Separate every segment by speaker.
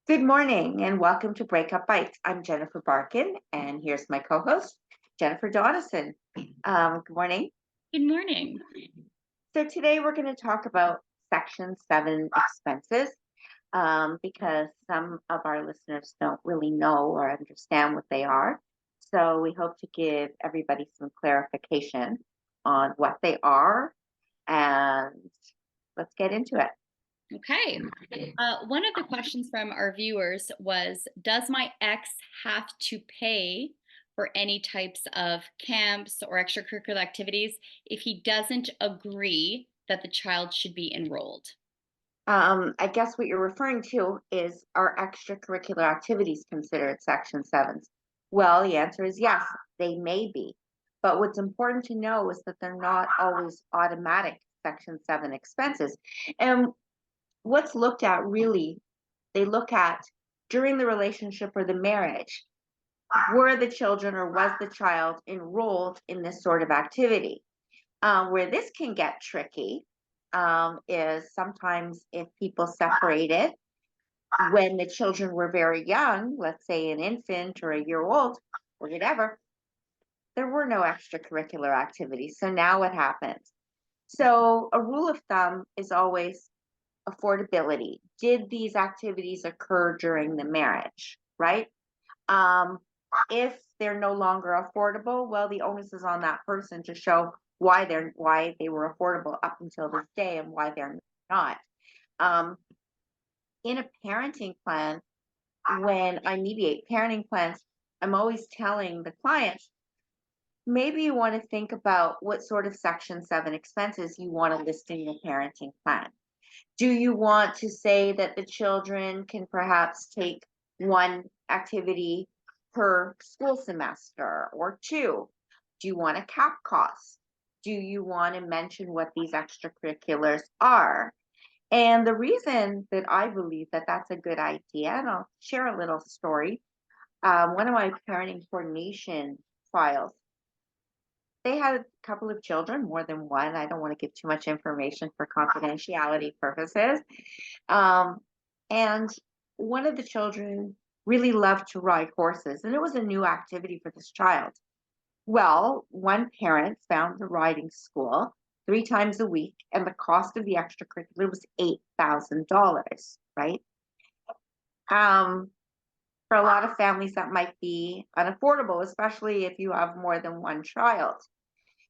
Speaker 1: Good morning and welcome to Breakup Bites. I'm Jennifer Barkin and here's my co-host, Jennifer Donison. Good morning.
Speaker 2: Good morning.
Speaker 1: So today we're going to talk about Section 7 expenses because some of our listeners don't really know or understand what they are. So we hope to give everybody some clarification on what they are, and let's get into it.
Speaker 2: Okay. One of the questions from our viewers was, does my ex have to pay for any types of camps or extracurricular activities if he doesn't agree that the child should be enrolled?
Speaker 1: I guess what you're referring to is, are extracurricular activities considered Section 7s? Well, the answer is yes, they may be. But what's important to know is that they're not always automatic Section 7 expenses. And what's looked at really, they look at during the relationship or the marriage, were the children or was the child enrolled in this sort of activity? Where this can get tricky is sometimes if people separated when the children were very young, let's say an infant or a year old or whatever, there were no extracurricular activities. So now what happens? So a rule of thumb is always affordability. Did these activities occur during the marriage, right? Um, if they're no longer affordable, well, the onus is on that person to show why they were affordable up until this day and why they're not. Um, in a parenting plan, when I mediate parenting plans, I'm always telling the client, maybe you want to think about what sort of Section 7 expenses you want to list in your parenting plan. Do you want to say that the children can perhaps take one activity per school semester or two? Do you want a cap cost? Do you want to mention what these extracurriculars are? And the reason that I believe that that's a good idea, and I'll share a little story. One of my parenting coordination trials, they had a couple of children, more than one. I don't want to give too much information for confidentiality purposes. Um, and one of the children really loved to ride horses, and it was a new activity for this child. Well, one parent found the riding school 3 times a week, and the cost of the extracurricular was $8,000, right? Um, for a lot of families, that might be unaffordable, especially if you have more than one child.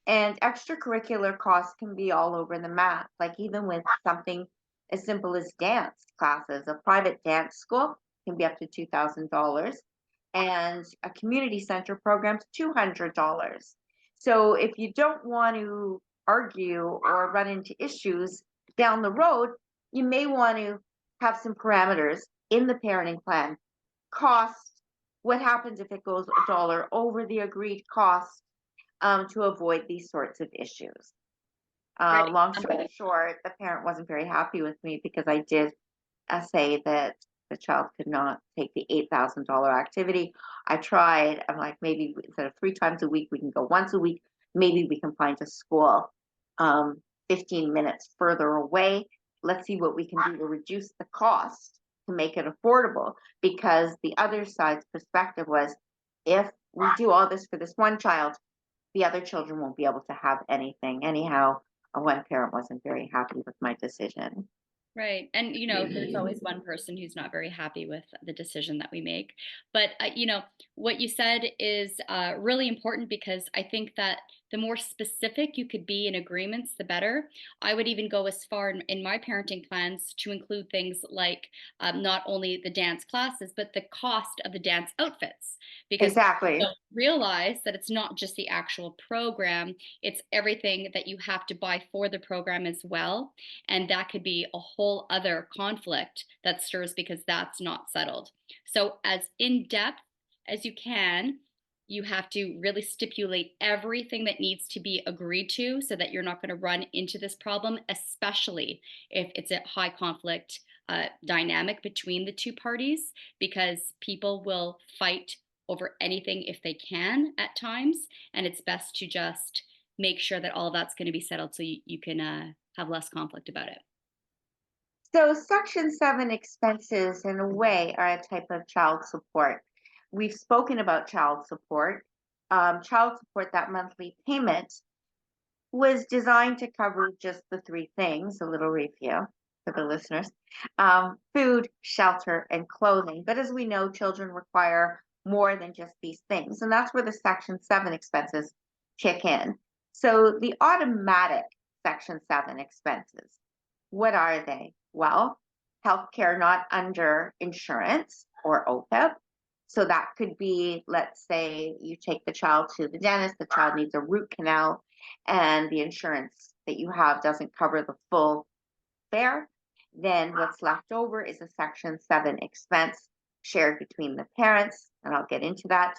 Speaker 1: And extracurricular costs can be all over the map, like even with something as simple as dance classes. A private dance school can be up to $2,000, and a community center program's $200. So if you don't want to argue or run into issues down the road, you may want to have some parameters in the parenting plan. Cost, what happens if it goes a dollar over the agreed cost, to avoid these sorts of issues.
Speaker 2: Right.
Speaker 1: Long story short, the parent wasn't very happy with me because I did say that the child could not take the $8,000 activity. I tried. I'm like, maybe instead of 3 times a week, we can go once a week. Maybe we can find a school 15 minutes further away. Let's see what we can do to reduce the cost to make it affordable. Because the other side's perspective was, if we do all this for this one child, the other children won't be able to have anything. Anyhow, one parent wasn't very happy with my decision.
Speaker 2: Right. And, there's always one person who's not very happy with the decision that we make. But, what you said is really important because I think that the more specific you could be in agreements, the better. I would even go as far in my parenting plans to include things like not only the dance classes, but the cost of the dance outfits. Because
Speaker 1: Exactly.
Speaker 2: don't realize that it's not just the actual program, it's everything that you have to buy for the program as well. And that could be a whole other conflict that stirs because that's not settled. So, as in depth as you can, you have to really stipulate everything that needs to be agreed to so that you're not going to run into this problem, especially if it's a high conflict dynamic between the two parties, because people will fight over anything if they can at times. And it's best to just make sure that all that's going to be settled so you can have less conflict about it.
Speaker 1: So Section 7 expenses, in a way, are a type of child support. We've spoken about child support. Child support, that monthly payment, was designed to cover just the three things, a little review for the listeners: food, shelter, and clothing. But as we know, children require more than just these things. And that's where the Section 7 expenses kick in. So the automatic Section 7 expenses, what are they? Well, healthcare not under insurance or OPEB. So that could be, let's say you take the child to the dentist, the child needs a root canal, and the insurance that you have doesn't cover the full fare. Then what's left over is a Section 7 expense shared between the parents, and I'll get into that.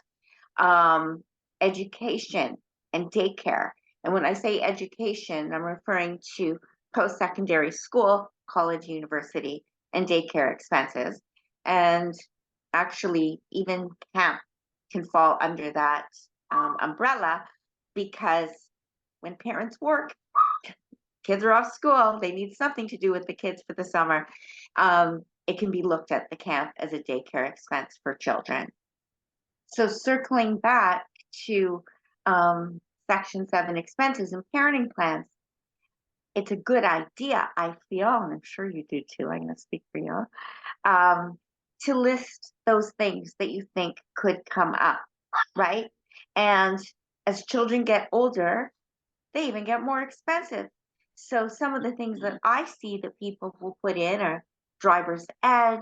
Speaker 1: Um, Education and daycare. And when I say education, I'm referring to post secondary school, college, university, and daycare expenses. And actually, even camp can fall under that umbrella, because when parents work, kids are off school, they need something to do with the kids for the summer. It can be looked at the camp as a daycare expense for children. So circling back to Section 7 expenses and parenting plans, it's a good idea, I feel, and I'm sure you do too, I'm going to speak for you, to list those things that you think could come up, right? And as children get older, they even get more expensive. So some of the things that I see that people will put in are driver's ed,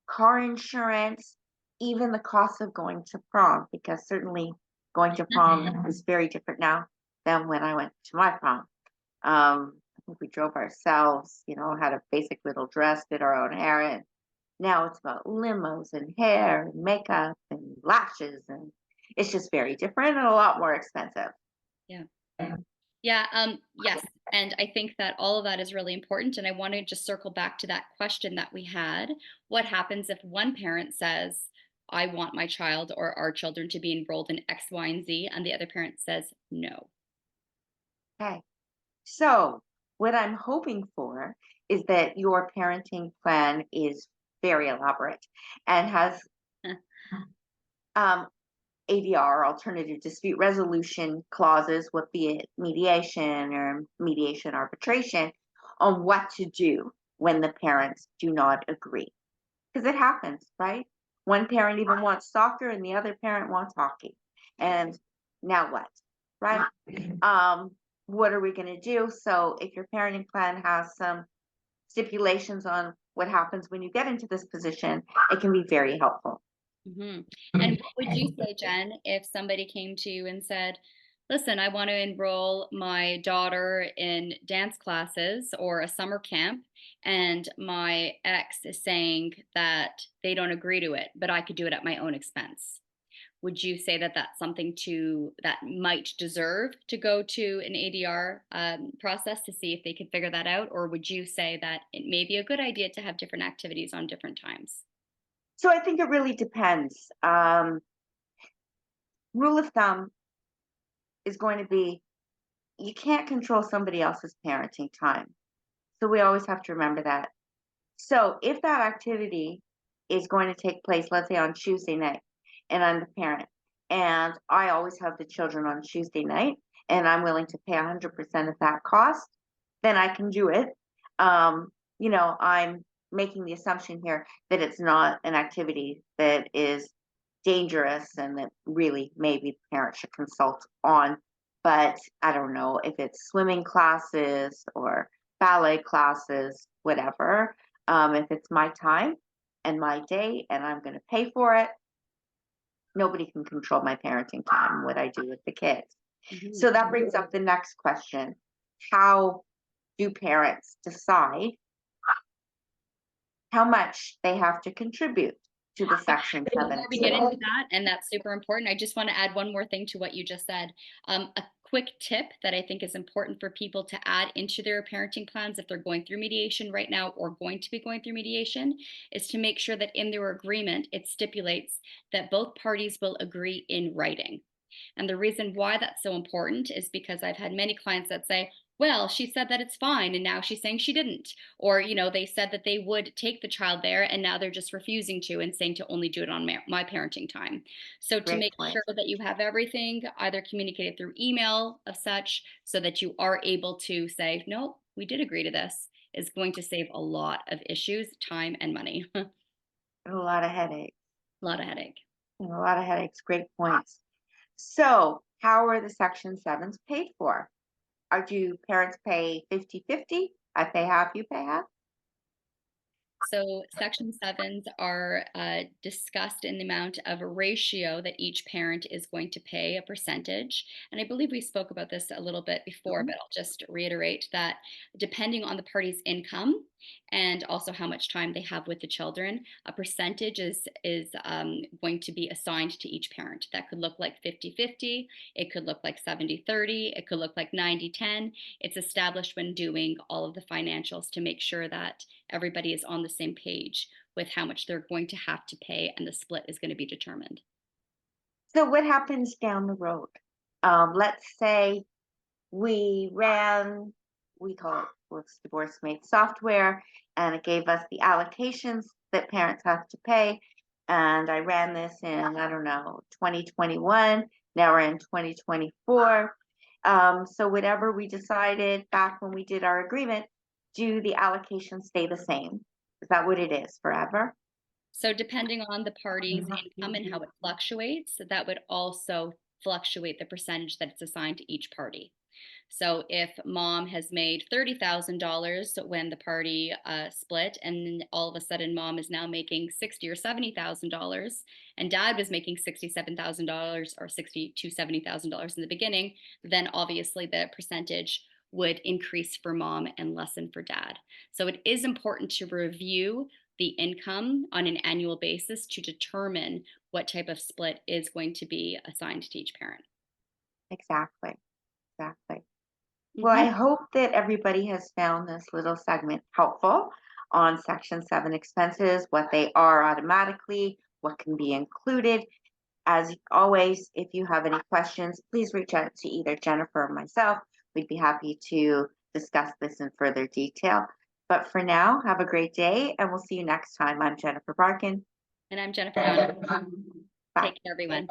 Speaker 1: car insurance, even the cost of going to prom, because certainly going to prom is very different now than when I went to my prom. I think we drove ourselves, had a basic little dress, did our own hair, and now it's about limos and hair and makeup and lashes, and it's just very different and a lot more expensive.
Speaker 2: Yeah. Yeah, yes. And I think that all of that is really important. And I want to just circle back to that question that we had. What happens if one parent says, I want my child or our children to be enrolled in X, Y, and Z, and the other parent says no?
Speaker 1: Okay. So, what I'm hoping for is that your parenting plan is very elaborate and has um, ADR, alternative dispute resolution clauses, with the mediation or mediation arbitration, on what to do when the parents do not agree. Because it happens, right? One parent even wants soccer and the other parent wants hockey. And now what? Right? Um, what are we going to do? So if your parenting plan has some stipulations on what happens when you get into this position, it can be very helpful.
Speaker 2: Hmm. And what would you say, Jen, if somebody came to you and said, listen, I want to enroll my daughter in dance classes or a summer camp, and my ex is saying that they don't agree to it, but I could do it at my own expense? Would you say that that's something that might deserve to go to an ADR process to see if they could figure that out? Or would you say that it may be a good idea to have different activities on different times?
Speaker 1: So I think it really depends. Rule of thumb is going to be, you can't control somebody else's parenting time. So we always have to remember that. So if that activity is going to take place, let's say on Tuesday night, and I'm the parent, and I always have the children on Tuesday night, and I'm willing to pay 100% of that cost, then I can do it. I'm making the assumption here that it's not an activity that is dangerous and that really maybe the parent should consult on. But I don't know if it's swimming classes or ballet classes, whatever. If it's my time and my day and I'm going to pay for it, nobody can control my parenting time, what I do with the kids.
Speaker 2: Mhm.
Speaker 1: So that brings up the next question: how do parents decide how much they have to contribute to the Section 7
Speaker 2: Before we get into
Speaker 1: expense?
Speaker 2: that, and that's super important, I just want to add one more thing to what you just said. A quick tip that I think is important for people to add into their parenting plans if they're going through mediation right now or going to be going through mediation is to make sure that in their agreement it stipulates that both parties will agree in writing. And the reason why that's so important is because I've had many clients that say, Well, she said that it's fine, and now she's saying she didn't. Or, they said that they would take the child there, and now they're just refusing to and saying to only do it on my parenting time. So, to
Speaker 1: Great
Speaker 2: make
Speaker 1: point.
Speaker 2: sure that you have everything either communicated through email of such, so that you are able to say, no, we did agree to this, is going to save a lot of issues, time, and money. A
Speaker 1: A lot of headaches.
Speaker 2: lot of headache.
Speaker 1: A lot of headaches. Great points. So, how are the Section 7s paid for? Do parents pay 50-50? I pay half, you pay half?
Speaker 2: So Section 7s are discussed in the amount of a ratio that each parent is going to pay a percentage. And I believe we spoke about this a little bit before,
Speaker 1: Mhm.
Speaker 2: but I'll just reiterate that depending on the party's income and also how much time they have with the children, a percentage is going to be assigned to each parent. That could look like 50-50, it could look like 70-30, it could look like 90-10. It's established when doing all of the financials to make sure that everybody is on the same page with how much they're going to have to pay and the split is going to be determined.
Speaker 1: So, what happens down the road? Let's say we ran, we call it what's divorce mate software, and it gave us the allocations that parents have to pay. And I ran this in, I don't know, 2021. Now we're in 2024. So whatever we decided back when we did our agreement, do the allocations stay the same? Is that what it is forever?
Speaker 2: So, depending on the party's income and how it fluctuates, that would also fluctuate the percentage that it's assigned to each party. So if mom has made $30,000 when the party split, and then all of a sudden mom is now making $60,000 or $70,000, and dad was making $67,000 or $60,000 to $70,000 in the beginning, then obviously the percentage would increase for mom and lessen for dad. So it is important to review the income on an annual basis to determine what type of split is going to be assigned to each parent.
Speaker 1: Exactly. Exactly. Well, I
Speaker 2: Mhm.
Speaker 1: hope that everybody has found this little segment helpful on Section 7 expenses, what they are automatically, what can be included. As always, if you have any questions, please reach out to either Jennifer or myself. We'd be happy to discuss this in further detail. But for now, have a great day, and we'll see you next time. I'm Jennifer Barkin.
Speaker 2: And I'm Jennifer Donna.
Speaker 1: Bye.
Speaker 2: Take care, everyone.